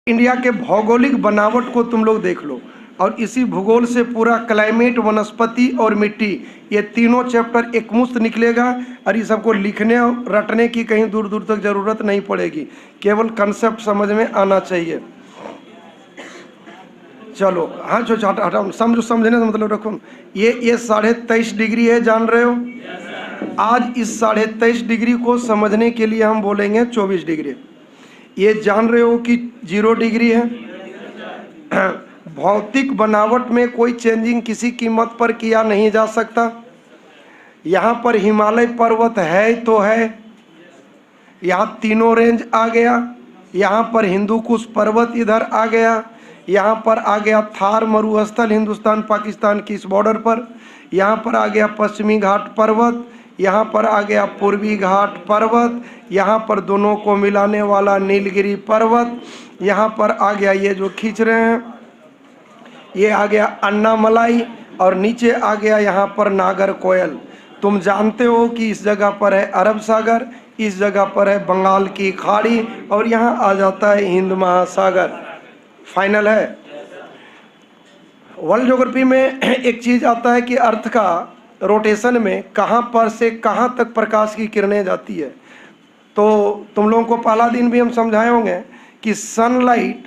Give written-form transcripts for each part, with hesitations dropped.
India के भौगोलिक बनावट को तुम लोग देख लो, और इसी भूगोल से पूरा क्लाइमेट, वनस्पति और मिट्टी, ये तीनों चैप्टर एकमुश्त निकलेगा। और ये सबको लिखने और रटने की कहीं दूर दूर तक ज़रूरत नहीं पड़ेगी, केवल कंसेप्ट समझ में आना चाहिए। चलो हाँ, जो हटाओ, समझने का मतलब रखो। ये 23.5 डिग्री है, जान रहे हो। आज इस 23.5 डिग्री को समझने के लिए हम बोलेंगे 24 डिग्री। ये जान रहे हो कि 0 डिग्री है। भौतिक बनावट में कोई चेंजिंग किसी कीमत पर किया नहीं जा सकता। यहाँ पर हिमालय पर्वत है तो है, यहाँ तीनों रेंज आ गया। यहाँ पर हिंदू कुश पर्वत इधर आ गया। यहाँ पर आ गया थार मरुस्थल हिंदुस्तान पाकिस्तान की इस बॉर्डर पर। यहाँ पर आ गया पश्चिमी घाट पर्वत। यहाँ पर आ गया पूर्वी घाट पर्वत। यहाँ पर दोनों को मिलाने वाला नीलगिरी पर्वत। यहाँ पर आ गया ये जो खींच रहे हैं, ये आ गया अन्नामलाई, और नीचे आ गया यहाँ पर नागरकोयल। तुम जानते हो कि इस जगह पर है अरब सागर, इस जगह पर है बंगाल की खाड़ी, और यहाँ आ जाता है हिंद महासागर। फाइनल है। वर्ल्ड ज्योग्राफी में एक चीज़ आता है कि अर्थ का रोटेशन में कहाँ पर से कहाँ तक प्रकाश की किरणें जाती है। तो तुम लोगों को पहला दिन भी हम समझाए होंगे कि सनलाइट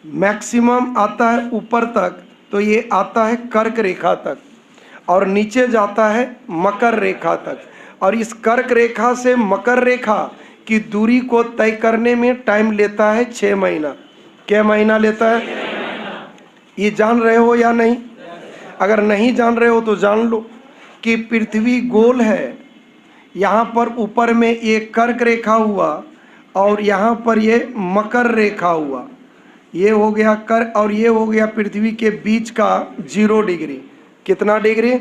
मैक्सिमम आता है ऊपर तक, तो ये आता है कर्क रेखा तक, और नीचे जाता है मकर रेखा तक। और इस कर्क रेखा से मकर रेखा की दूरी को तय करने में टाइम लेता है 6 महीना। क्या महीना लेता है? ये जान रहे हो या नहीं? अगर नहीं जान रहे हो तो जान लो कि पृथ्वी गोल है। यहाँ पर ऊपर में ये कर्क रेखा हुआ, और यहाँ पर ये मकर रेखा हुआ। ये हो गया कर्क, और ये हो गया पृथ्वी के बीच का 0 डिग्री। कितना डिग्री?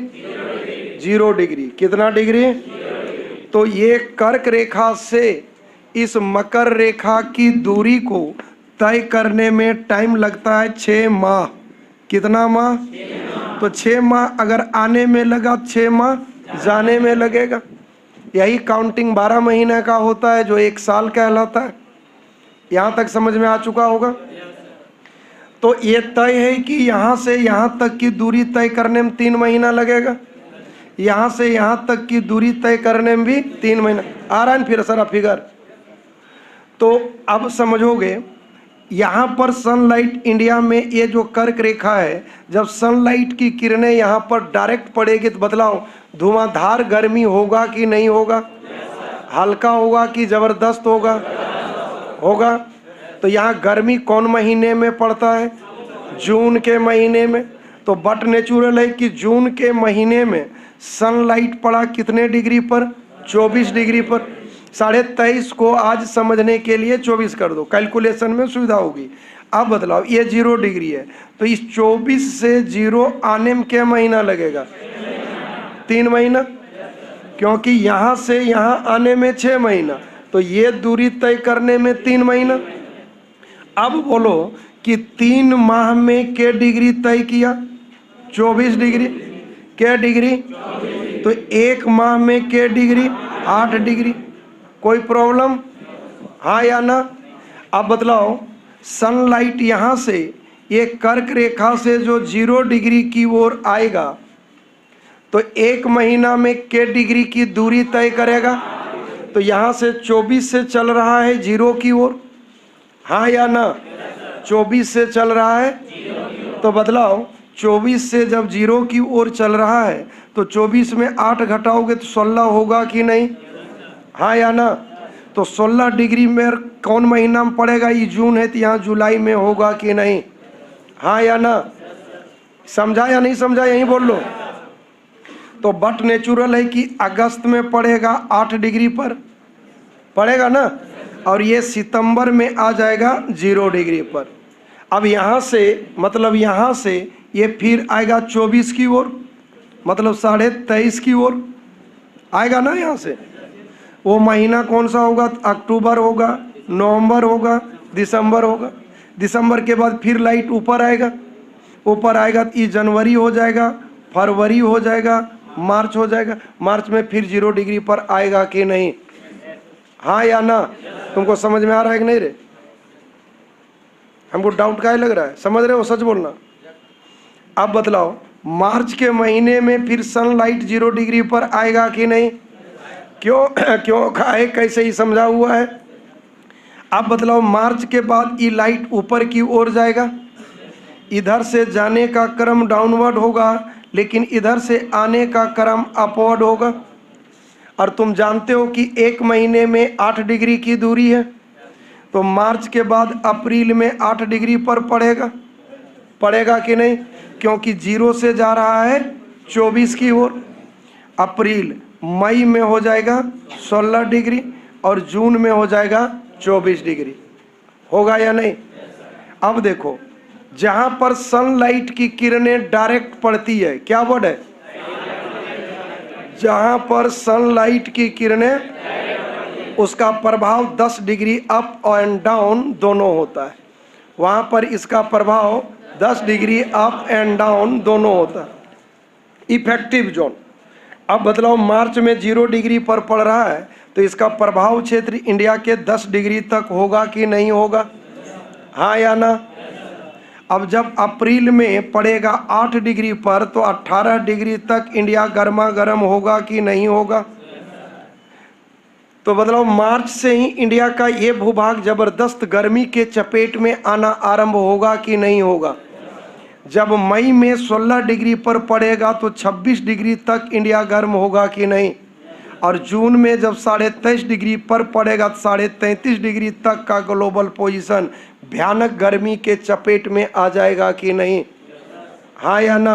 0 डिग्री। कितना डिग्री? तो ये कर्क रेखा से इस मकर रेखा की दूरी को तय करने में टाइम लगता है 6 माह। कितना माह? तो 6 माह अगर आने में लगा, 6 माह जाने में लगेगा। यही काउंटिंग 12 महीने का होता है, जो 1 साल कहलाता है। यहाँ तक समझ में आ चुका होगा। तो ये तय है कि यहाँ से यहाँ तक की दूरी तय करने में 3 महीना लगेगा। यहाँ से यहाँ तक की दूरी तय करने में भी 3 महीना। आ रहा है फिर सारा फिगर। तो अब समझोगे, यहाँ पर सनलाइट इंडिया में ये जो कर्क रेखा है, जब सनलाइट की किरणें यहाँ पर डायरेक्ट पड़ेगी तो बतलाओ धुआंधार गर्मी होगा कि नहीं होगा? हल्का होगा कि ज़बरदस्त होगा? होगा। तो यहाँ गर्मी कौन महीने में पड़ता है? जून के महीने में। तो बट नेचुरल है कि जून के महीने में सनलाइट पड़ा कितने डिग्री पर? 24 डिग्री पर। 23.5 को आज समझने के लिए 24 कर दो, कैलकुलेशन में सुविधा होगी। अब बतलाओ, ये 0 डिग्री है, तो इस 24 से 0 आने में क्या महीना लगेगा? 3 महीना। क्योंकि यहाँ से यहाँ आने में 6 महीना, तो ये दूरी तय करने में 3 महीना। अब बोलो कि 3 माह में क्या डिग्री तय किया? 24 डिग्री। क्या डिग्री? तो 1 माह में क्या डिग्री? 8 डिग्री। कोई प्रॉब्लम? हाँ या ना? अब बतलाओ, सनलाइट यहाँ से ये कर्क रेखा से जो 0 डिग्री की ओर आएगा, तो 1 महीना में क्या डिग्री की दूरी तय करेगा? तो यहाँ से 24 से चल रहा है 0 की ओर। हाँ या ना? 24 से चल रहा है। तो बतलाओ, 24 से जब 0 की ओर चल रहा है, तो 24 में 8 घटाओगे तो 16 होगा कि नहीं? हाँ या ना? तो 16 डिग्री में कौन महीना में पड़ेगा? ये जून है, तो यहाँ जुलाई में होगा कि नहीं? हाँ या ना? समझा या नहीं समझा? यहीं बोल लो। तो बट नेचुरल है कि अगस्त में पड़ेगा 8 डिग्री पर, पड़ेगा ना, और ये सितंबर में आ जाएगा 0 डिग्री पर। अब यहाँ से मतलब यहाँ से ये फिर आएगा 24 की ओर, मतलब 23.5 की ओर आएगा ना। यहाँ से वो महीना कौन सा होगा? अक्टूबर होगा, नवंबर होगा, दिसंबर होगा। दिसंबर के बाद फिर लाइट ऊपर आएगा, ऊपर आएगा तो ये जनवरी हो जाएगा, फरवरी हो जाएगा, मार्च हो जाएगा। मार्च में फिर 0 डिग्री पर आएगा कि नहीं? हाँ या ना? तुमको समझ में आ रहा है कि नहीं रे? हमको डाउट काहे लग रहा है? समझ रहे हो? सच बोलना। अब बतलाओ, मार्च के महीने में फिर सनलाइट 0 डिग्री पर आएगा कि नहीं? क्यों क्यों काहे कैसे ही समझा हुआ है। अब बतलाओ, मार्च के बाद ये लाइट ऊपर की ओर जाएगा, इधर से जाने का क्रम डाउनवर्ड होगा, लेकिन इधर से आने का क्रम अपवर्ड होगा। और तुम जानते हो कि 1 महीने में 8 डिग्री की दूरी है, तो मार्च के बाद अप्रैल में 8 डिग्री पर पड़ेगा कि नहीं? क्योंकि 0 से जा रहा है 24 की ओर। अप्रैल मई में हो जाएगा 16 डिग्री और जून में हो जाएगा 24 डिग्री। होगा या नहीं? अब देखो, जहां पर सनलाइट की किरणें डायरेक्ट पड़ती है, क्या वर्ड है? जहां पर सनलाइट की किरणें, उसका प्रभाव 10 डिग्री अप एंड डाउन दोनों होता है। वहां पर इसका प्रभाव 10 डिग्री अप एंड डाउन दोनों होता है। Effective zone. अब बदलाव, मार्च में 0 डिग्री पर पड़ रहा है, तो इसका प्रभाव क्षेत्र इंडिया के 10 डिग्री तक होगा कि नहीं होगा? हाँ या ना? अब जब अप्रैल में पड़ेगा 8 डिग्री पर, तो 18 डिग्री तक इंडिया गर्मा गर्म होगा कि नहीं होगा? तो बदलाव, मार्च से ही इंडिया का ये भूभाग जबरदस्त गर्मी के चपेट में आना आरंभ होगा कि नहीं होगा? जब मई में 16 डिग्री पर पड़ेगा तो 26 डिग्री तक इंडिया गर्म होगा कि नहीं? और जून में जब 23.5 डिग्री पर पड़ेगा तो 33.5 डिग्री तक का ग्लोबल पोजीशन भयानक गर्मी के चपेट में आ जाएगा कि नहीं? हाँ या ना?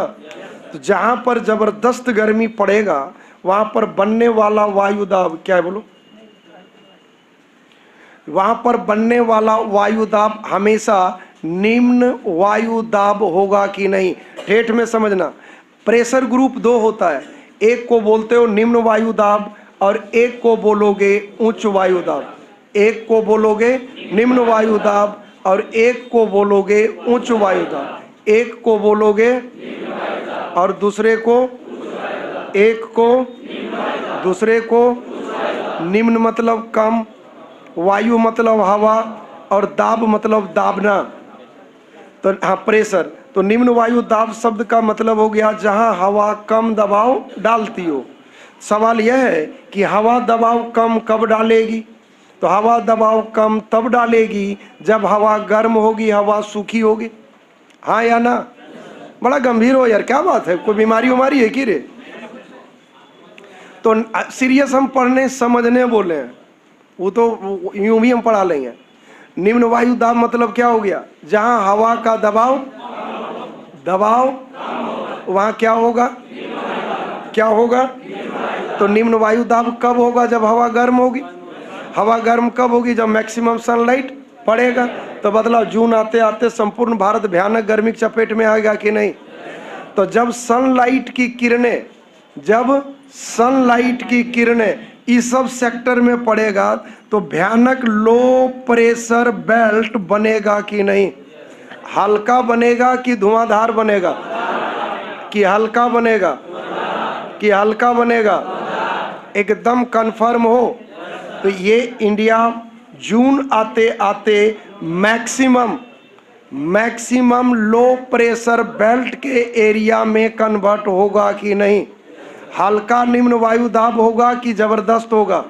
तो जहाँ पर जबरदस्त गर्मी पड़ेगा, वहाँ पर बनने वाला वायुदाब, क्या है बोलो, वहाँ पर बनने वाला वायुदाब हमेशा निम्न वायुदाब होगा कि नहीं? ठेठ में समझना, प्रेशर ग्रुप 2 होता है, एक को बोलते हो निम्न वायुदाब और एक को बोलोगे उच्च वायुदाब। एक को बोलोगे निम्न वायुदाब और एक को बोलोगे उच्च वायुदाब। एक को बोलोगे और दूसरे को, एक को दूसरे को। निम्न मतलब कम, वायु मतलब हवा और दाब मतलब दाबना। तो हाँ, प्रेशर। तो निम्न वायु दाब शब्द का मतलब हो गया जहां हवा कम दबाव डालती हो। सवाल यह है कि हवा दबाव कम कब डालेगी? तो हवा दबाव कम तब डालेगी जब हवा गर्म होगी, हवा सूखी होगी। हाँ या ना? बड़ा गंभीर हो यार, क्या बात है, कोई बीमारी उमारी है कि रे? तो सीरियस हम पढ़ने समझने बोले हैं, वो तो यूं भी हम पढ़ा लेंगे। निम्न वायु दाब मतलब क्या हो गया? जहां हवा का दबाव वहां क्या होगा? क्या होगा? तो निम्न वायु दाब कब होगा? जब हवा गर्म होगी। हवा गर्म कब होगी? जब मैक्सिमम सनलाइट पड़ेगा। तो बदलाव, जून आते आते संपूर्ण भारत भयानक गर्मी की चपेट में आएगा कि नहीं? तो जब सनलाइट की किरणें इस सब सेक्टर में पड़ेगा तो भयानक लो प्रेशर बेल्ट बनेगा कि नहीं? हल्का बनेगा कि धुआंधार बनेगा? कि हल्का बनेगा? कि हल्का बनेगा? एकदम कंफर्म हो। तो ये इंडिया जून आते आते मैक्सिमम लो प्रेशर बेल्ट के एरिया में कन्वर्ट होगा कि नहीं? हल्का निम्न वायु दाब होगा कि जबरदस्त होगा?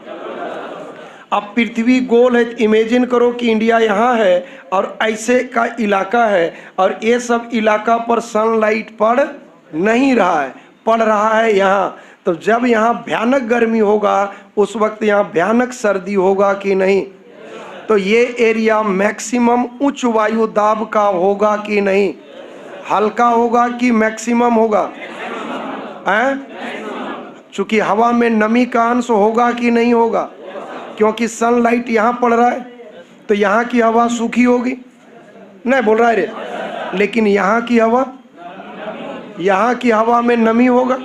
अब पृथ्वी गोल है, इमेजिन करो कि इंडिया यहाँ है और ऐसे का इलाका है और ये सब इलाका पर सनलाइट पड़ नहीं रहा है, पड़ रहा है यहाँ। तो जब यहाँ भयानक गर्मी होगा उस वक्त यहाँ भयानक सर्दी होगा कि नहीं? तो ये एरिया मैक्सिमम उच्च वायु दाब का होगा कि नहीं? हल्का होगा कि मैक्सिमम होगा? चूंकि हवा में नमी का अंश होगा कि नहीं होगा? क्योंकि सनलाइट यहाँ पड़ रहा है तो यहाँ की हवा सूखी होगी, नहीं बोल रहा है रे? लेकिन यहाँ की हवा में नमी होगा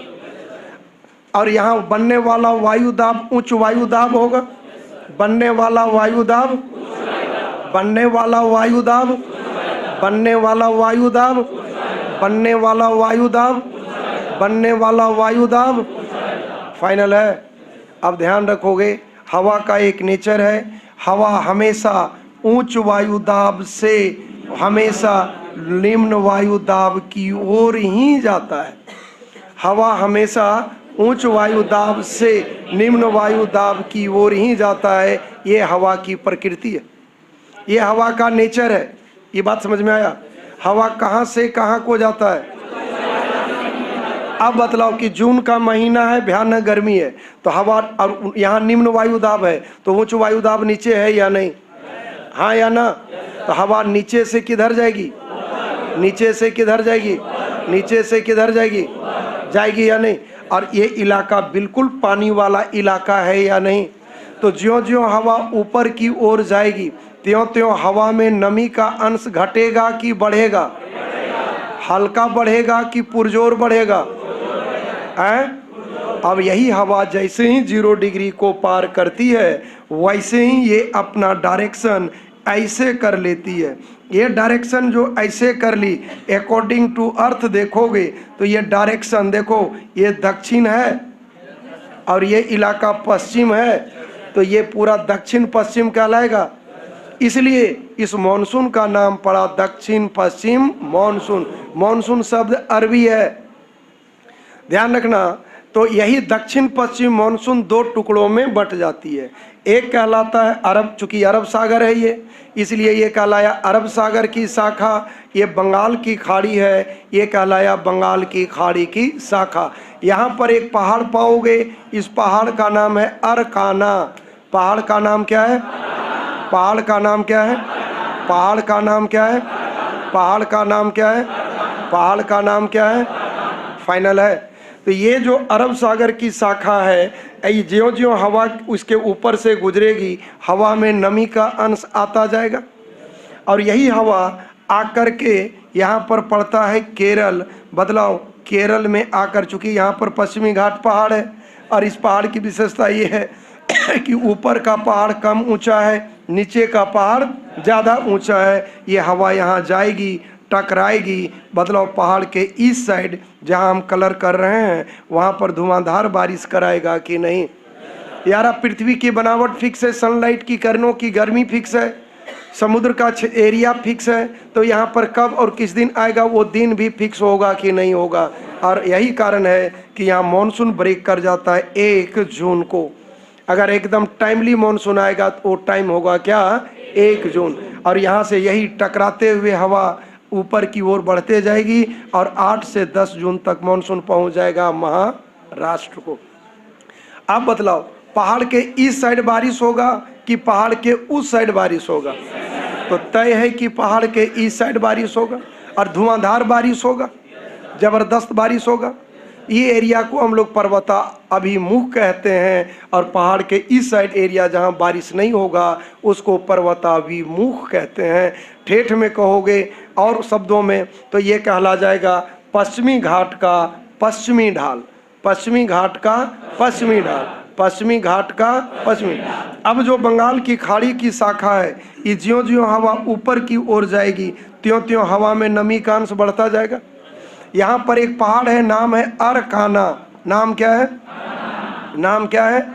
और यहाँ बनने वाला वायु दाब उच्च वायु दाब होगा। बनने वाला वायु दाब बनने वाला वायु दाब बनने वाला वायु दाब बनने वाला वायु दाब बनने वाला वायु दाब फाइनल है। अब ध्यान रखोगे, हवा का एक नेचर है, हवा हमेशा उच्च वायु दाब से हमेशा निम्न वायु दाब की ओर ही जाता है। हवा हमेशा उच्च वायु दाब से निम्न वायु दाब की ओर ही जाता है। ये हवा की प्रकृति है, ये हवा का नेचर है। ये बात समझ में आया? हवा कहाँ से कहाँ को जाता है? अब बतलाओ कि जून का महीना है, भयानक गर्मी है, तो हवा, और यहाँ निम्न वायु दाब है, तो उच्च वायु दाब नीचे है या नहीं? हाँ या ना? तो हवा नीचे से किधर जाएगी? नीचे से किधर जाएगी? नीचे से किधर जाएगी? जाएगी या नहीं? और ये इलाका बिल्कुल पानी वाला इलाका है या नहीं? तो ज्यों ज्यों हवा ऊपर की ओर जाएगी त्यों त्यों हवा में नमी का अंश घटेगा कि बढ़ेगा? हल्का बढ़ेगा कि पुरजोर बढ़ेगा? अब यही हवा जैसे ही 0 डिग्री को पार करती है वैसे ही ये अपना डायरेक्शन ऐसे कर लेती है। ये डायरेक्शन जो ऐसे कर ली, अकॉर्डिंग टू अर्थ देखोगे तो ये डायरेक्शन देखो, ये दक्षिण है और ये इलाका पश्चिम है, तो ये पूरा दक्षिण पश्चिम कहलाएगा। इसलिए इस मॉनसून का नाम पड़ा दक्षिण पश्चिम मॉनसून। मॉनसून शब्द अरबी है, ध्यान रखना। तो यही दक्षिण पश्चिम मॉनसून 2 टुकड़ों में बट जाती है। एक कहलाता है अरब, चूंकि अरब सागर है ये, इसलिए ये कहलाया अरब सागर की शाखा। ये बंगाल की खाड़ी है, ये कहलाया बंगाल की खाड़ी की शाखा। यहाँ पर एक पहाड़ पाओगे, इस पहाड़ का नाम है अरकाना। पहाड़ का नाम क्या है? पहाड़ का नाम क्या है? पहाड़ का नाम क्या है? पहाड़ का नाम क्या है? पहाड़ का नाम क्या है? फाइनल है। तो ये जो अरब सागर की शाखा है, ज्यों ज्यों हवा उसके ऊपर से गुजरेगी हवा में नमी का अंश आता जाएगा, और यही हवा आकर के यहाँ पर पड़ता है केरल। बदलाव केरल में आकर, चूँकि यहाँ पर पश्चिमी घाट पहाड़ है, और इस पहाड़ की विशेषता ये है कि ऊपर का पहाड़ कम ऊंचा है, नीचे का पहाड़ ज़्यादा ऊंचा है। ये हवा यहाँ जाएगी, टकराएगी। बदलाव पहाड़ के इस साइड जहाँ हम कलर कर रहे हैं वहाँ पर धुआंधार बारिश कराएगा कि नहीं? यारा पृथ्वी की बनावट फिक्स है, सनलाइट की किरणों की गर्मी फिक्स है, समुद्र का एरिया फिक्स है, तो यहाँ पर कब और किस दिन आएगा वो दिन भी फिक्स होगा कि नहीं होगा। और यही कारण है कि यहाँ मॉनसून ब्रेक कर जाता है 1 जून को। अगर एकदम टाइमली मॉनसून आएगा तो वो टाइम होगा क्या? 1 जून। और यहाँ से यही टकराते हुए हवा ऊपर की ओर बढ़ते जाएगी और 8 से 10 जून तक मॉनसून पहुँच जाएगा महाराष्ट्र को। अब बतलाओ पहाड़ के इस साइड बारिश होगा कि पहाड़ के उस साइड बारिश होगा? तो तय है कि पहाड़ के इस साइड बारिश होगा और धुआंधार बारिश होगा, ज़बरदस्त बारिश होगा। ये एरिया को हम लोग पर्वता अभिमुख कहते हैं, और पहाड़ के इस साइड एरिया जहाँ बारिश नहीं होगा उसको पर्वताभिमुख कहते हैं। ठेठ में कहोगे और शब्दों में तो ये कहला जाएगा पश्चिमी घाट का पश्चिमी ढाल। पश्चिमी घाट का पश्चिमी ढाल, पश्चिमी घाट का पश्चिमी। अब जो बंगाल की खाड़ी की शाखा है, ये ज्यों ज्यों हवा ऊपर की ओर जाएगी त्यों त्यों हवा में नमी का अंश बढ़ता जाएगा। यहाँ पर एक पहाड़ है, नाम है अरकाना। नाम क्या है? नाम क्या है?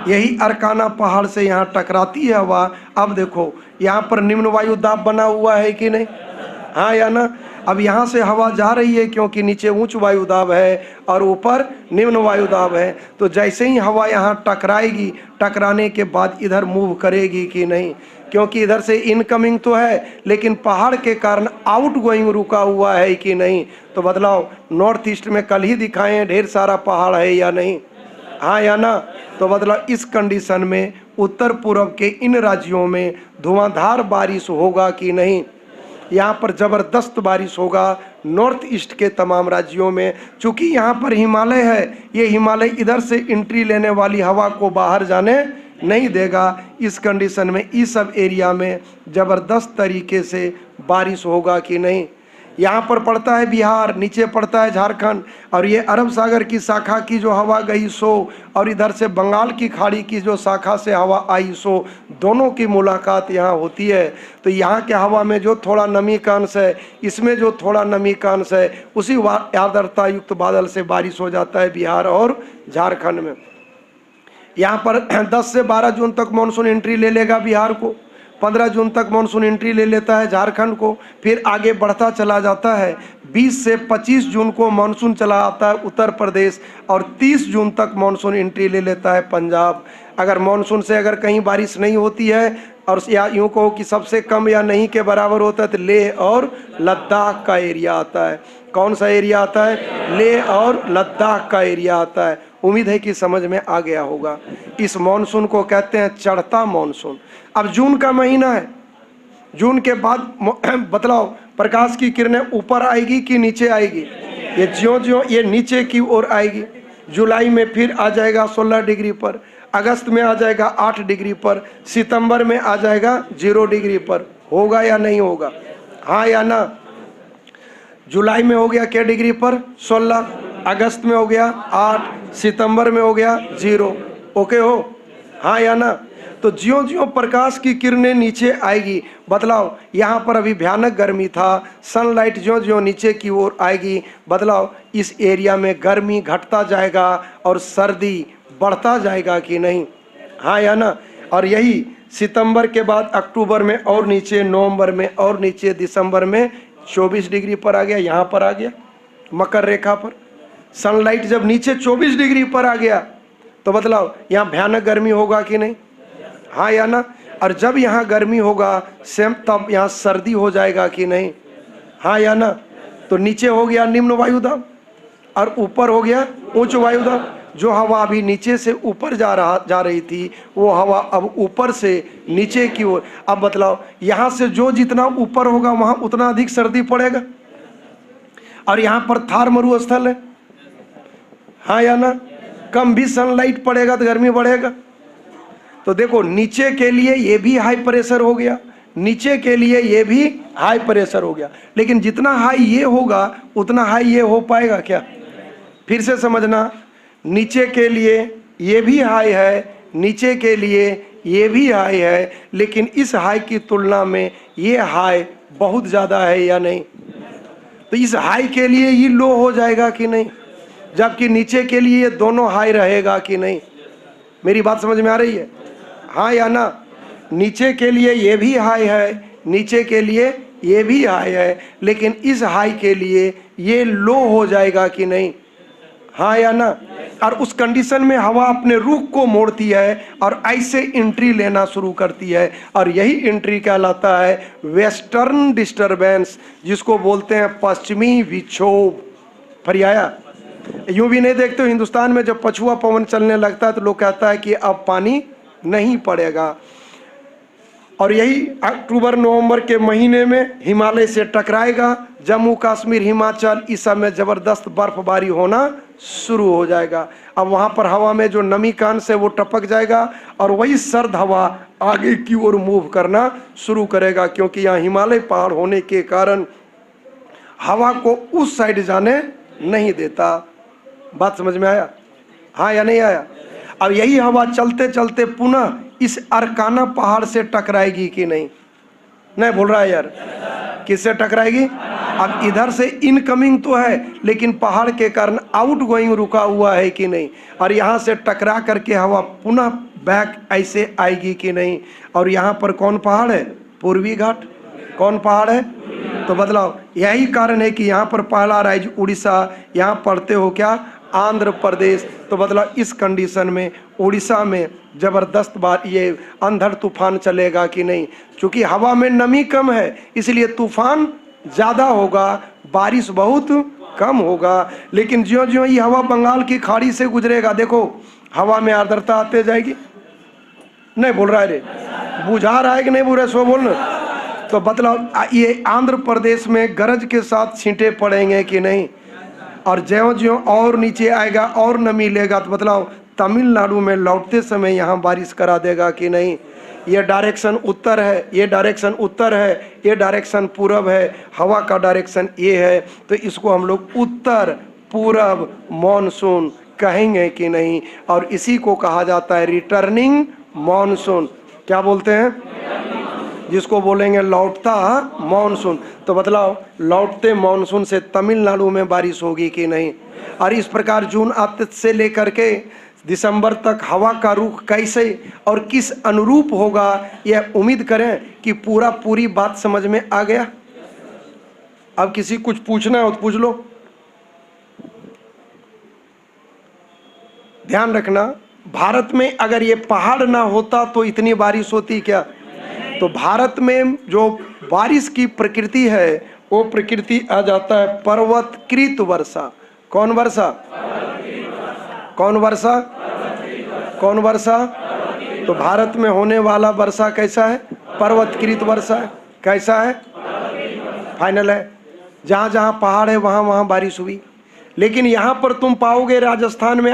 यही अरकाना पहाड़ से यहाँ टकराती है हवा। अब देखो यहाँ पर निम्न वायु दाब बना हुआ है कि नहीं? हाँ या ना? अब यहाँ से हवा जा रही है क्योंकि नीचे उच्च वायु दाब है और ऊपर निम्न वायु दाब है। तो जैसे ही हवा यहाँ टकराएगी, टकराने के बाद इधर मूव करेगी कि नहीं? क्योंकि इधर से इनकमिंग तो है लेकिन पहाड़ के कारण आउट गोइंग रुका हुआ है कि नहीं? तो बदलाव नॉर्थ ईस्ट में कल ही दिखाएं ढेर सारा पहाड़ है या नहीं? हाँ या ना? तो बदलाव इस कंडीशन में उत्तर पूर्व के इन राज्यों में धुआंधार बारिश होगा कि नहीं? यहाँ पर ज़बरदस्त बारिश होगा नॉर्थ ईस्ट के तमाम राज्यों में। चूँकि यहाँ पर हिमालय है, ये हिमालय इधर से एंट्री लेने वाली हवा को बाहर जाने नहीं देगा। इस कंडीशन में इस सब एरिया में ज़बरदस्त तरीके से बारिश होगा कि नहीं? यहाँ पर पड़ता है बिहार, नीचे पड़ता है झारखंड, और ये अरब सागर की शाखा की जो हवा गई सो, और इधर से बंगाल की खाड़ी की जो शाखा से हवा आई सो, दोनों की मुलाकात यहाँ होती है। तो यहाँ के हवा में जो थोड़ा नमी का अंश है, इसमें जो थोड़ा नमी का अंश है, उसी आर्द्रता युक्त बादल से बारिश हो जाता है बिहार और झारखंड में। यहाँ पर 10 से 12 जून तक मानसून एंट्री ले लेगा बिहार को। 15 जून तक मानसून एंट्री ले लेता है झारखंड को, फिर आगे बढ़ता चला जाता है। 20 से 25 जून को मानसून चला आता है उत्तर प्रदेश, और 30 जून तक मानसून एंट्री ले लेता है पंजाब। अगर मानसून से अगर कहीं बारिश नहीं होती है, और या यूँ कहो कि सबसे कम या नहीं के बराबर होता है, तो लेह और लद्दाख का एरिया आता है। कौन सा एरिया आता है? लेह और लद्दाख का एरिया आता है। उम्मीद है कि समझ में आ गया होगा। इस मानसून को कहते हैं चढ़ता मानसून। अब जून का महीना है, जून के बाद बतलाओ प्रकाश की किरणें ऊपर आएगी कि नीचे आएगी? ये ज्यों-ज्यों ये नीचे की ओर आएगी। जुलाई में फिर आ जाएगा 16 डिग्री पर, अगस्त में आ जाएगा 8 डिग्री पर, सितंबर में आ जाएगा 0 डिग्री पर। होगा या नहीं होगा? हाँ या ना? जुलाई में हो गया क्या डिग्री पर? 16, अगस्त में हो गया 8, सितंबर में हो गया 0। ओके हो? हाँ या ना? तो ज्यों ज्यों प्रकाश की किरणें नीचे आएगी, बदलाव यहाँ पर अभी भयानक गर्मी था, सनलाइट ज्यों ज्यों नीचे की ओर आएगी, बदलाव इस एरिया में गर्मी घटता जाएगा और सर्दी बढ़ता जाएगा कि नहीं? हाँ या ना? और यही सितंबर के बाद अक्टूबर में और नीचे, नवंबर में और नीचे, दिसंबर में 24 डिग्री पर आ गया, यहाँ पर आ गया मकर रेखा पर। सनलाइट जब नीचे 24 डिग्री पर आ गया तो बदलाव यहाँ भयानक गर्मी होगा कि नहीं? हाँ या ना? और जब यहाँ गर्मी होगा सेम तब यहाँ सर्दी हो जाएगा कि नहीं? हाँ या ना? तो नीचे हो गया निम्न वायुदाब और ऊपर हो गया उच्च वायुदाब। जो हवा अभी नीचे से ऊपर जा रही थी, वो हवा अब ऊपर से नीचे की ओर। अब बतलाओ यहाँ से जो जितना ऊपर होगा वहाँ उतना अधिक सर्दी पड़ेगा, और यहाँ पर थार मरुस्थल है। हाँ या ना? कम भी सनलाइट पड़ेगा तो गर्मी बढ़ेगा। तो देखो नीचे के लिए ये भी हाई प्रेशर हो गया, नीचे के लिए ये भी हाई प्रेशर हो गया, लेकिन जितना हाई ये होगा उतना हाई ये हो पाएगा क्या? फिर से समझना, नीचे के लिए ये भी हाई है, नीचे के लिए ये भी हाई है, लेकिन इस हाई की तुलना में ये हाई बहुत ज़्यादा है या नहीं? तो इस हाई के लिए ये लो हो जाएगा कि नहीं, जबकि नीचे के लिए ये दोनों हाई रहेगा कि नहीं? मेरी बात समझ में आ रही है? हाँ या ना? नीचे के लिए ये भी हाई है, नीचे के लिए ये भी हाई है, लेकिन इस हाई के लिए ये लो हो जाएगा कि नहीं? हाँ या ना? और उस कंडीशन में हवा अपने रुख को मोड़ती है और ऐसे एंट्री लेना शुरू करती है, और यही एंट्री कहलाता है वेस्टर्न डिस्टरबेंस, जिसको बोलते हैं पश्चिमी विक्षोभ। फरियाया यूं भी नहीं देखते हो हिंदुस्तान में जब पछुआ पवन चलने लगता है तो लोग कहता है कि अब पानी नहीं पड़ेगा, और यही अक्टूबर नवंबर के महीने में हिमालय से टकराएगा। जम्मू कश्मीर हिमाचल इस सब में ज़बरदस्त बर्फबारी होना शुरू हो जाएगा। अब वहाँ पर हवा में जो नमी का अंश है वो टपक जाएगा, और वही सर्द हवा आगे की ओर मूव करना शुरू करेगा, क्योंकि यहाँ हिमालय पहाड़ होने के कारण हवा को उस साइड जाने नहीं देता। बात समझ में आया? हाँ या नहीं आया? अब यही हवा चलते चलते पुनः इस अरकाना पहाड़ से टकराएगी कि नहीं? नहीं बोल रहा है यार? किससे टकराएगी? अब इधर से इनकमिंग तो है, लेकिन पहाड़ के कारण आउट गोइंग रुका हुआ है कि नहीं? और यहाँ से टकरा करके हवा पुनः बैक ऐसे आएगी कि नहीं? और यहाँ पर कौन पहाड़ है? पूर्वी घाट। कौन पहाड़ है? तो बदलाव यही कारण है कि यहाँ पर पहला राज्य उड़ीसा, यहाँ पढ़ते हो क्या? आंध्र प्रदेश। तो बदलाव इस कंडीशन में उड़ीसा में ज़बरदस्त बार ये अंधड़ तूफान चलेगा कि नहीं? क्योंकि हवा में नमी कम है इसलिए तूफान ज़्यादा होगा, बारिश बहुत कम होगा। लेकिन ज्यों ज्यों ये हवा बंगाल की खाड़ी से गुजरेगा, देखो हवा में आर्द्रता आते जाएगी। नहीं बोल रहा है रे? बुझा रहा है कि नहीं? बुरा सो बोल। तो बदलाव ये आंध्र प्रदेश में गरज के साथ छींटे पड़ेंगे कि नहीं? और ज्यों ज्यों और नीचे आएगा और नमी लेगा तो बदलाव तमिलनाडु में लौटते समय यहाँ बारिश करा देगा कि नहीं? ये डायरेक्शन उत्तर है, ये डायरेक्शन उत्तर है, ये डायरेक्शन पूरब है, हवा का डायरेक्शन ये है, तो इसको हम लोग उत्तर पूरब मॉनसून कहेंगे कि नहीं? और इसी को कहा जाता है रिटर्निंग मॉनसून। क्या बोलते हैं? जिसको बोलेंगे लौटता मॉनसून। तो बतलाओ लौटते मॉनसून से तमिलनाडु में बारिश होगी कि नहीं? और इस प्रकार जून से लेकर के दिसंबर तक हवा का रुख कैसे और किस अनुरूप होगा, यह उम्मीद करें कि पूरी बात समझ में आ गया। अब किसी कुछ पूछना हो तो पूछ लो। ध्यान रखना, भारत में अगर ये पहाड़ ना होता तो इतनी बारिश होती क्या? तो भारत में जो बारिश की प्रकृति है वो प्रकृति आ जाता है पर्वतकृत वर्षा। कौन वर्षा? कौन वर्षा? कौन वर्षा? तो भारत में होने वाला वर्षा कैसा है? पर्वतकृत वर्षा है। कैसा है? फाइनल है। जहाँ जहाँ पहाड़ है वहाँ वहाँ बारिश हुई। लेकिन यहाँ पर तुम पाओगे राजस्थान में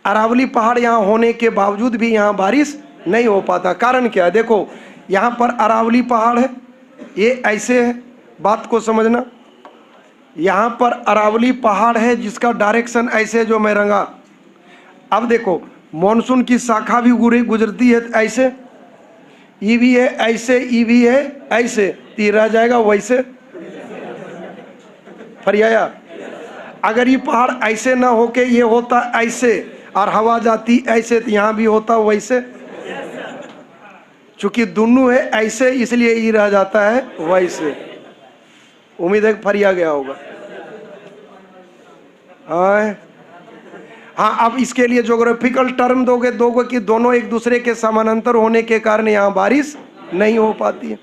अरावली पहाड़ यहाँ होने के बावजूद भी यहाँ बारिश नहीं हो पाता। कारण क्या है? देखो, यहाँ पर अरावली पहाड़ है, ये ऐसे है, बात को समझना। यहाँ पर अरावली पहाड़ है जिसका डायरेक्शन ऐसे जो मैं रंगा। अब देखो, मॉनसून की शाखा भी गुजरती है ऐसे, ई भी है ऐसे, ई भी है ऐसे, तीर आ जाएगा वैसे। फरियाया, अगर ये पहाड़ ऐसे ना होके ये होता ऐसे और हवा जाती ऐसे तो यहाँ भी होता वैसे। चूंकि दोनों है ऐसे इसलिए ये रह जाता है वैसे। उम्मीद है फरिया गया होगा। हाँ, अब इसके लिए ज्योग्राफिकल टर्म दोगे कि दोनों एक दूसरे के समानांतर होने के कारण यहाँ बारिश नहीं हो पाती है।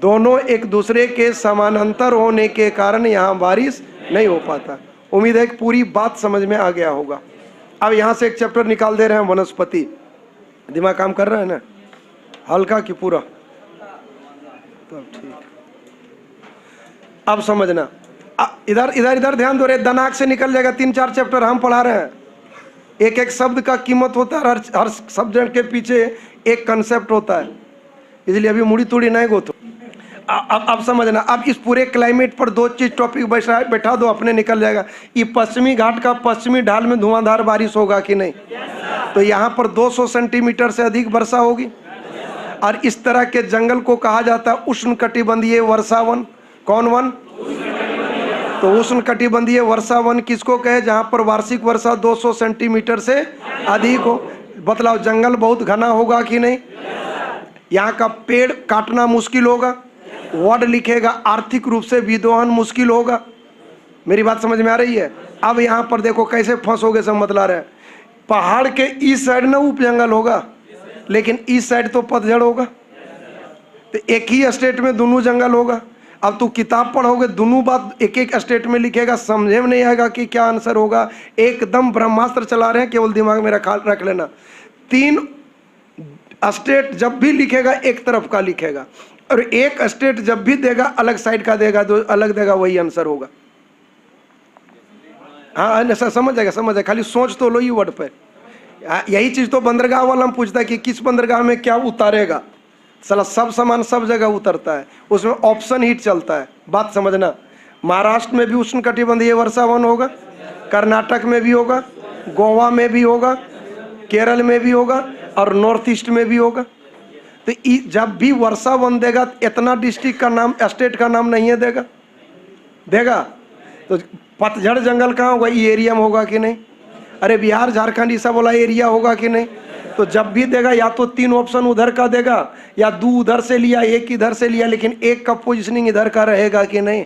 दोनों एक दूसरे के समानांतर होने के कारण यहाँ बारिश नहीं हो पाता। उम्मीद है कि पूरी बात समझ में आ गया होगा। अब यहाँ से एक चैप्टर निकाल दे रहे हैं, वनस्पति। दिमाग काम कर रहा है ना? हल्का कि पूरा? तब ठीक। अब समझना, इधर इधर इधर ध्यान दो रे, दिमाग से निकल जाएगा। 3-4 चैप्टर हम पढ़ा रहे हैं। एक एक शब्द का कीमत होता है, हर शब्द के पीछे एक कंसेप्ट होता है, इसलिए अभी मुड़ी तुड़ी नहीं गो। तो अब समझना, अब इस पूरे क्लाइमेट पर 2 चीज टॉपिक बैठा दो, अपने निकल जाएगा। ये पश्चिमी घाट का पश्चिमी ढाल में धुआंधार बारिश होगा कि नहीं? तो यहाँ पर 200 सेंटीमीटर से अधिक वर्षा होगी। और इस तरह के जंगल को कहा जाता है उष्णकटिबंधीय वर्षावन। कौन वन? तो उष्णकटिबंधीय वर्षावन किसको कहे? जहाँ पर वार्षिक वर्षा 200 सेंटीमीटर से अधिक हो। बतलाओ, जंगल बहुत घना होगा कि नहीं? यहाँ का पेड़ काटना मुश्किल होगा, वर्ड लिखेगा आर्थिक रूप से विद्वान मुश्किल होगा। मेरी बात समझ में आ रही है? अब यहाँ पर देखो कैसे फंसोगे, सब मतला रहे। पहाड़ के इस साइड ना उप जंगल होगा, लेकिन इस साइड तो पतझड़ होगा। तो एक ही स्टेट में दोनों जंगल होगा। अब तू किताब पढ़ोगे, दोनों बात एक एक स्टेट में लिखेगा, समझे में नहीं आएगा कि क्या आंसर होगा। एकदम ब्रह्मास्त्र चला रहे हैं, केवल दिमाग में रख लेना। 3 स्टेट जब भी लिखेगा एक तरफ का लिखेगा, और एक स्टेट जब भी देगा अलग साइड का देगा, तो अलग देगा, वही आंसर होगा। हाँ, समझ जाएगा, खाली सोच तो लो ही वर्ड पे। यही चीज तो बंदरगाह वाला हम पूछता है कि किस बंदरगाह में क्या उतारेगा। साला सब सामान सब जगह उतरता है, उसमें ऑप्शन हिट चलता है। बात समझना, महाराष्ट्र में भी उष्णकटिबंधीय वर्षावन होगा, कर्नाटक में भी होगा, गोवा में भी होगा, केरल में भी होगा, और नॉर्थ ईस्ट में भी होगा। तो जब भी वर्षावन देगा इतना डिस्ट्रिक्ट का नाम, स्टेट का नाम नहीं है देगा। तो पतझड़ जंगल कहाँ होगा? ये एरिया में होगा कि नहीं? अरे बिहार झारखंड ये सब वाला एरिया होगा कि नहीं? तो जब भी देगा या तो 3 ऑप्शन उधर का देगा, या 2 उधर से लिया, 1 इधर से लिया, लेकिन एक का पोजिशनिंग इधर का रहेगा कि नहीं?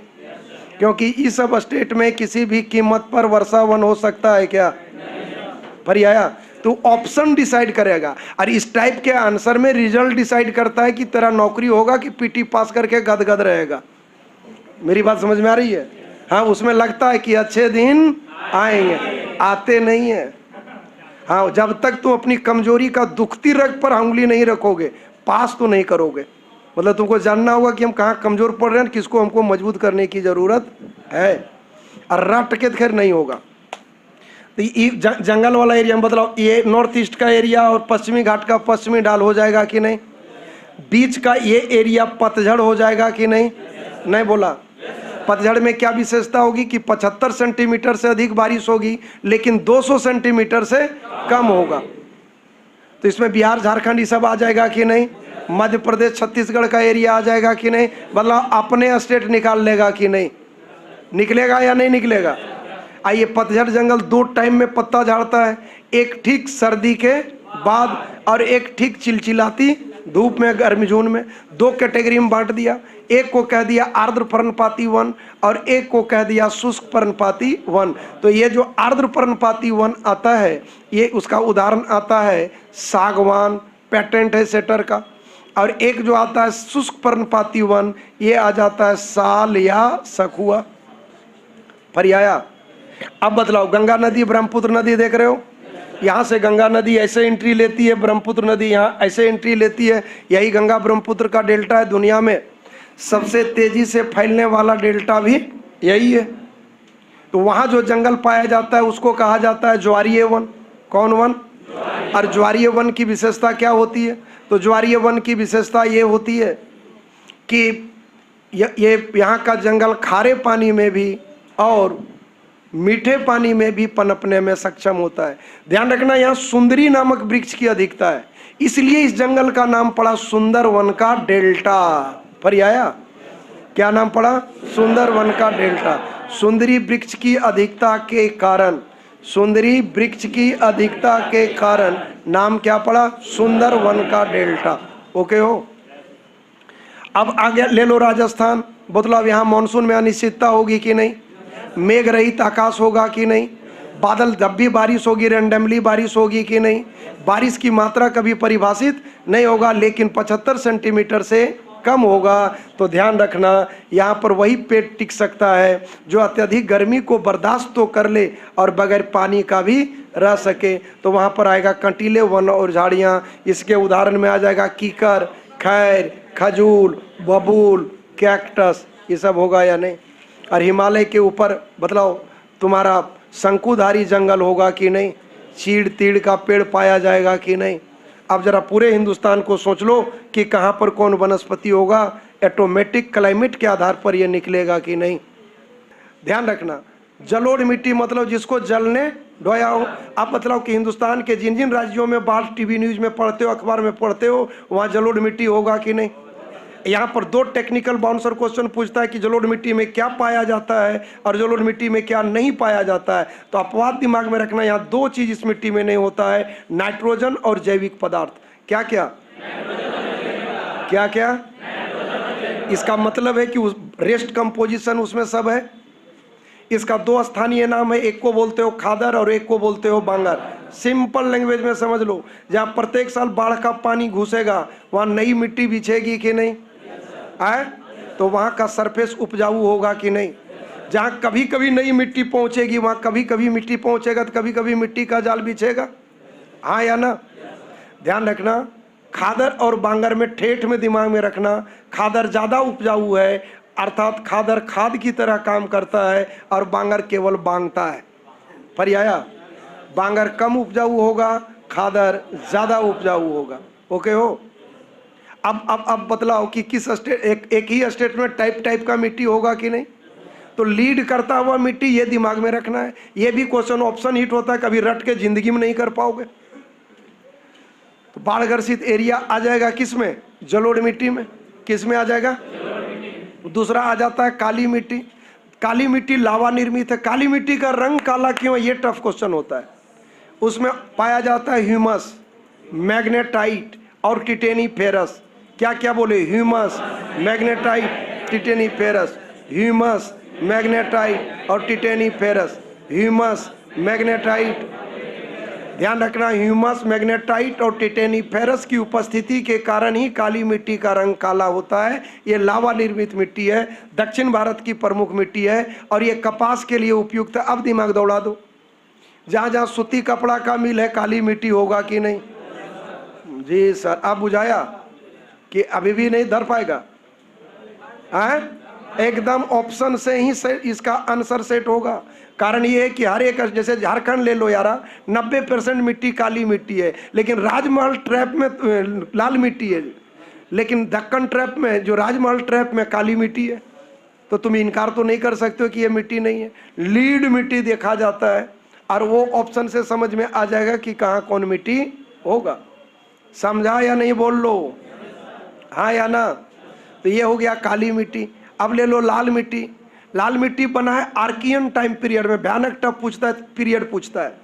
क्योंकि इस सब स्टेट में किसी भी कीमत पर वर्षावन हो सकता है क्या? पर आया तो ऑप्शन डिसाइड करेगा। और इस टाइप के आंसर में रिजल्ट डिसाइड करता है कि तेरा नौकरी होगा कि पीटी पास करके गदगद रहेगा। मेरी बात समझ में आ रही है? हाँ, उसमें लगता है कि अच्छे दिन आएंगे, आते नहीं है। हाँ, जब तक तुम अपनी कमजोरी का दुखती रग पर उंगली नहीं रखोगे, पास तो नहीं करोगे। मतलब तुमको जानना होगा कि हम कहाँ कमजोर पड़ रहे हैं, किसको हमको मजबूत करने की जरूरत है। और रट के खैर नहीं होगा। तो ये जंगल वाला एरिया में बदलाव, ये नॉर्थ ईस्ट का एरिया और पश्चिमी घाट का पश्चिमी ढाल हो जाएगा कि नहीं? बीच का ये एरिया पतझड़ हो जाएगा कि नहीं? नहीं बोला। पतझड़ में क्या विशेषता होगी कि 75 सेंटीमीटर से अधिक बारिश होगी, लेकिन 200 सेंटीमीटर से कम होगा। तो इसमें बिहार झारखंड ये सब आ जाएगा कि नहीं? मध्य प्रदेश छत्तीसगढ़ का एरिया आ जाएगा कि नहीं? मतलब अपने स्टेट निकाल लेगा कि नहीं? निकलेगा या नहीं निकलेगा? आइए, पतझड़ जंगल 2 टाइम में पत्ता झाड़ता है, एक ठीक सर्दी के बाद और एक ठीक चिलचिलाती धूप में, गर्मी जून में। 2 कैटेगरी में बांट दिया, एक को कह दिया आर्द्र पर्णपाती वन और एक को कह दिया शुष्क पर्णपाती वन। तो ये जो आर्द्र पर्णपाती वन आता है, ये उसका उदाहरण आता है सागवान, पेटेंट है सेटर का। और एक जो आता है शुष्क पर्णपाती वन, ये आ जाता है साल या सखुआ। फरियाया। अब बतलाओ, गंगा नदी ब्रह्मपुत्र नदी देख रहे हो, यहाँ से गंगा नदी ऐसे एंट्री लेती है, ब्रह्मपुत्र नदी यहाँ ऐसे एंट्री लेती है। यही गंगा ब्रह्मपुत्र का डेल्टा है। दुनिया में सबसे तेजी से फैलने वाला डेल्टा भी यही है। तो वहाँ जो जंगल पाया जाता है उसको कहा जाता है ज्वारीय वन। कौन वन? और ज्वारीय वन की विशेषता क्या होती है? तो ज्वारीय वन की विशेषता ये होती है कि ये यहाँ का जंगल खारे पानी में भी और मीठे पानी में भी पनपने में सक्षम होता है। ध्यान रखना, यहाँ सुंदरी नामक वृक्ष की अधिकता है, इसलिए इस जंगल का नाम पड़ा सुंदर वन का डेल्टा। पर्याया, क्या नाम पड़ा? सुंदर वन का डेल्टा। सुंदरी वृक्ष की अधिकता के कारण, सुंदरी वृक्ष की अधिकता के कारण नाम क्या पड़ा? सुंदर वन का डेल्टा। ओके हो? अब आगे ले लो राजस्थान। बतलाओ, यहाँ मानसून में अनिश्चितता होगी कि नहीं? मेघ रहित आकाश होगा कि नहीं? बादल, जब भी बारिश होगी रैंडमली बारिश होगी कि नहीं? बारिश की मात्रा कभी परिभाषित नहीं होगा, लेकिन 75 सेंटीमीटर से कम होगा। तो ध्यान रखना, यहाँ पर वही पेड़ टिक सकता है जो अत्यधिक गर्मी को बर्दाश्त तो कर ले और बगैर पानी का भी रह सके। तो वहाँ पर आएगा कंटीले वन और झाड़ियाँ। इसके उदाहरण में आ जाएगा कीकर, खैर, खजूर, बबूल, कैक्टस, ये सब होगा या नहीं? और हिमालय के ऊपर बतलाओ, तुम्हारा शंकुधारी जंगल होगा कि नहीं? चीड़ तीड़ का पेड़ पाया जाएगा कि नहीं? अब जरा पूरे हिंदुस्तान को सोच लो कि कहाँ पर कौन वनस्पति होगा। ऑटोमेटिक क्लाइमेट के आधार पर यह निकलेगा कि नहीं। ध्यान रखना, जलोढ़ मिट्टी मतलब जिसको जल ने ढोया हो। आप बतलाओ कि हिंदुस्तान के जिन जिन राज्यों में बाढ़ टीवी न्यूज में पढ़ते हो, अखबार में पढ़ते हो, वहाँ जलोढ़ मिट्टी होगा कि नहीं? यहाँ पर 2 टेक्निकल बाउंसर क्वेश्चन पूछता है कि जलोढ़ मिट्टी में क्या पाया जाता है और जलोढ़ मिट्टी में क्या नहीं पाया जाता है। तो अपवाद दिमाग में रखना, यहाँ 2 चीज इस मिट्टी में नहीं होता है, नाइट्रोजन और जैविक पदार्थ। क्या क्या? क्या क्या? इसका मतलब है कि उस रेस्ट कंपोजिशन उसमें सब है। इसका 2 स्थानीय नाम है, एक को बोलते हो खादर और एक को बोलते हो बांगर। सिंपल लैंग्वेज में समझ लो, जहाँ प्रत्येक साल बाढ़ का पानी घुसेगा वहाँ नई मिट्टी बिछेगी कि नहीं? आए तो वहाँ का सरफेस उपजाऊ होगा कि नहीं? जहाँ कभी कभी नई मिट्टी पहुँचेगी वहाँ कभी कभी मिट्टी पहुँचेगा, तो कभी कभी मिट्टी का जाल बिछेगा। हाँ या ना? ध्यान रखना, खादर और बांगर में ठेठ में दिमाग में रखना, खादर ज़्यादा उपजाऊ है, अर्थात खादर खाद की तरह काम करता है और बांगर केवल बांगता है। पर्याया, बांगर कम उपजाऊ होगा, खादर ज़्यादा उपजाऊ होगा। ओके हो? अब बतलाओ कि किस स्टेट, एक ही स्टेट में टाइप का मिट्टी होगा कि नहीं? तो लीड करता हुआ मिट्टी, ये दिमाग में रखना है। ये भी क्वेश्चन ऑप्शन हिट होता है, कभी रट के जिंदगी में नहीं कर पाओगे। तो बाढ़ ग्रसित एरिया आ जाएगा किस में? जलोढ़ मिट्टी में। किस में आ जाएगा? दूसरा आ जाता है काली मिट्टी। काली मिट्टी लावा निर्मित है। काली मिट्टी का रंग काला क्यों है, ये टफ क्वेश्चन होता है। उसमें पाया जाता है ह्यूमस, मैग्नेटाइट और टिटेनीफेरस। क्या क्या बोले? Humus, magnetite, titaniferous. Humus, magnetite और टिटेनीफेरस। Humus, magnetite. ध्यान रखना, ह्यूमस, मैग्नेटाइट और टिटेनीफेरस की उपस्थिति के कारण ही काली मिट्टी का रंग काला होता है। ये लावा निर्मित मिट्टी है, दक्षिण भारत की प्रमुख मिट्टी है और ये कपास के लिए उपयुक्त है। अब दिमाग दौड़ा दो, जहाँ जहाँ सूती कपड़ा का मिल है काली मिट्टी होगा कि नहीं? जी सर, अब बुझाया कि अभी भी नहीं धर पाएगा? एकदम ऑप्शन से ही इसका आंसर सेट होगा। कारण ये है कि हर एक, जैसे झारखंड ले लो यारा, 90% मिट्टी काली मिट्टी है, लेकिन राजमहल ट्रैप में लाल मिट्टी है, लेकिन दक्कन ट्रैप में, जो राजमहल ट्रैप में काली मिट्टी है। तो तुम इनकार तो नहीं कर सकते हो कि ये मिट्टी नहीं है। लीड मिट्टी देखा जाता है और वो ऑप्शन से समझ में आ जाएगा कि कहाँ कौन मिट्टी होगा। समझा या नहीं? बोल लो हाँ या ना? तो ये हो गया काली मिट्टी। अब ले लो लाल मिट्टी। लाल मिट्टी बना है आर्कियन टाइम पीरियड में। भयानक टफ पूछता है, पीरियड पूछता है,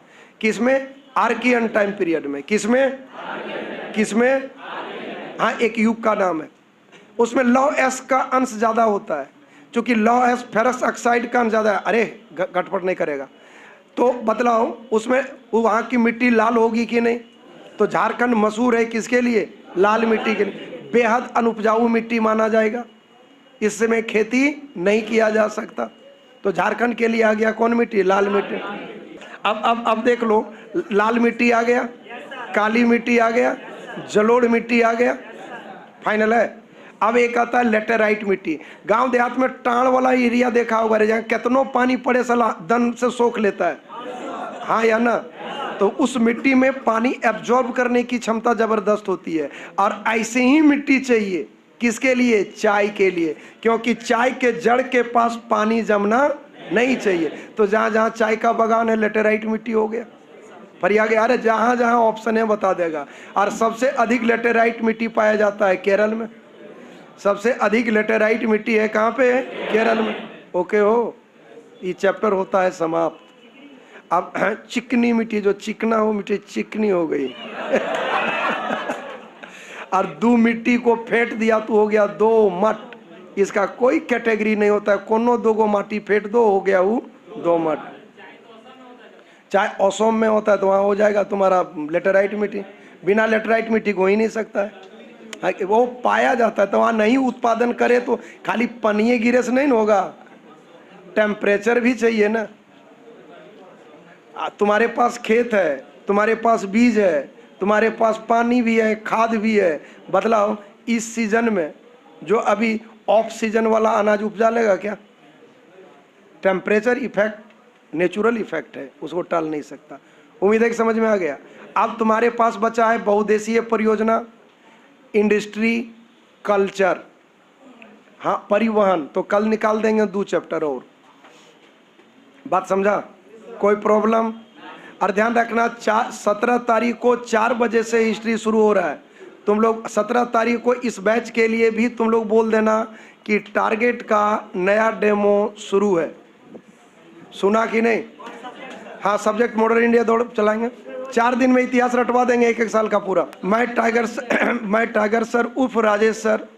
किसमें? आर्कियन टाइम पीरियड में। किसमें? किसमें? हाँ, एक युग का नाम है। उसमें लौ एस का अंश ज्यादा होता है, क्योंकि लौ एस फेरस ऑक्साइड का अंश ज्यादा है। अरे घटपट नहीं करेगा तो बतलाओ, उसमें वहां की मिट्टी लाल होगी कि नहीं? तो झारखंड मशहूर है किसके लिए? लाल मिट्टी के लिए। बेहद अनुपजाऊ मिट्टी माना जाएगा, इसमें खेती नहीं किया जा सकता। तो झारखंड के लिए आ गया कौन मिट्टी? लाल मिट्टी। अब देख लो, लाल मिट्टी आ गया, काली मिट्टी आ गया, जलोढ़ मिट्टी आ गया, फाइनल है। अब एक आता है लेटेराइट मिट्टी। गांव देहात में टाण वाला एरिया देखा होगा रे, जहाँ कितनों पानी पड़े साला दन से सोख लेता है, हाँ या ना? तो उस मिट्टी में पानी एब्जॉर्ब करने की क्षमता जबरदस्त होती है। और ऐसे ही मिट्टी चाहिए किसके लिए? चाय के लिए, क्योंकि चाय के जड़ के पास पानी जमना नहीं चाहिए। तो जहाँ जहाँ चाय का बगान है लेटेराइट मिट्टी हो गया। फरिया गया, अरे जहाँ जहाँ ऑप्शन है बता देगा। और सबसे अधिक लेटेराइट मिट्टी पाया जाता है केरल में। सबसे अधिक लेटेराइट मिट्टी है कहाँ पे? केरल में। ओके हो, ये चैप्टर होता है समाप्त। अब चिकनी मिट्टी, जो चिकना हो मिट्टी चिकनी हो गई और दो मिट्टी को फेंट दिया तो हो गया दो मट। इसका कोई कैटेगरी नहीं होता है, कोनो दो गो माटी फेंट दो हो गया वो दो मट। चाहे असम में होता है तो वहाँ हो जाएगा तुम्हारा लेटेराइट मिट्टी। बिना लेटेराइट मिट्टी को ही नहीं सकता है, वो पाया जाता है। तो वहाँ नहीं उत्पादन करे तो खाली पनिये गिरे से नहीं होगा, टेम्परेचर भी चाहिए ना। तुम्हारे पास खेत है, तुम्हारे पास बीज है, तुम्हारे पास पानी भी है, खाद भी है, बदलाव इस सीजन में जो अभी ऑफ सीजन वाला अनाज उपजा लेगा क्या? टेम्परेचर इफेक्ट नेचुरल इफेक्ट है, उसको टाल नहीं सकता। उम्मीद है कि समझ में आ गया। अब तुम्हारे पास बचा है बहुउद्देशीय परियोजना, इंडस्ट्री, कल्चर, हाँ परिवहन। तो कल निकाल देंगे 2 चैप्टर और। बात समझा? कोई प्रॉब्लम? और ध्यान रखना 17 तारीख को 4 बजे से हिस्ट्री शुरू हो रहा है। तुम लोग 17 तारीख को इस बैच के लिए भी तुम लोग बोल देना कि टारगेट का नया डेमो शुरू है। सुना कि नहीं? हाँ, सब्जेक्ट मॉडर्न इंडिया दौड़ चलाएंगे। 4 दिन में इतिहास रटवा देंगे 1-1 साल का पूरा। मैं टाइगर सर उर्फ राजेश सर,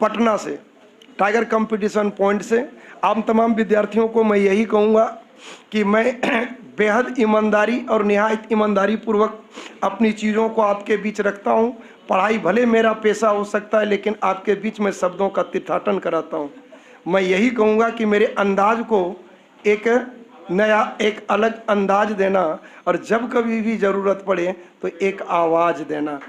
पटना से, टाइगर कंपटीशन पॉइंट से। आप तमाम विद्यार्थियों को मैं यही कहूँगा कि मैं बेहद ईमानदारी और निहायत ईमानदारी पूर्वक अपनी चीज़ों को आपके बीच रखता हूँ। पढ़ाई भले मेरा पेशा हो सकता है, लेकिन आपके बीच में शब्दों का तीर्थाटन कराता हूँ। मैं यही कहूँगा कि मेरे अंदाज को एक नया, एक अलग अंदाज देना, और जब कभी भी ज़रूरत पड़े तो एक आवाज़ देना।